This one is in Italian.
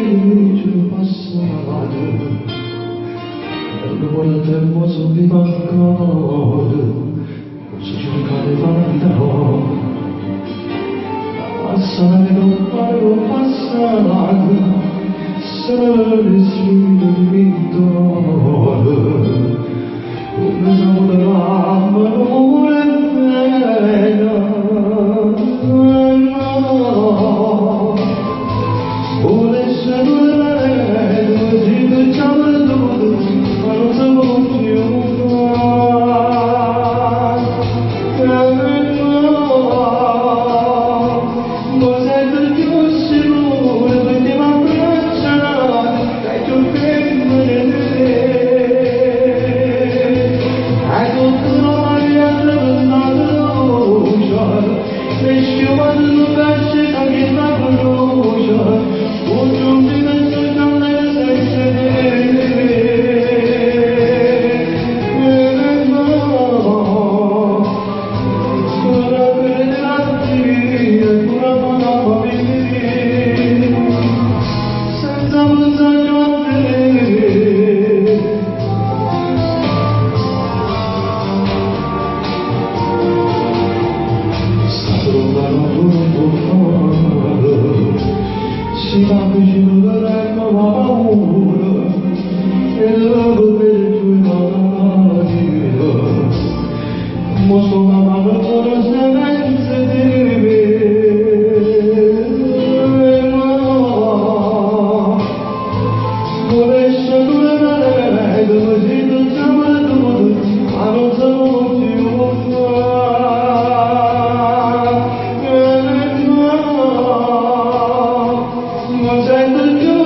giù passato dopo il tempo subito ancora ci cercate fanno passare dopo passato sarà nessuno dimenticato come saluterà l'amore si va vicino dall'erba la paura e dopo per i tuoi mani mostro la mano con la senza di me vorrei salutare così non siamo tutti ma non siamo più I'm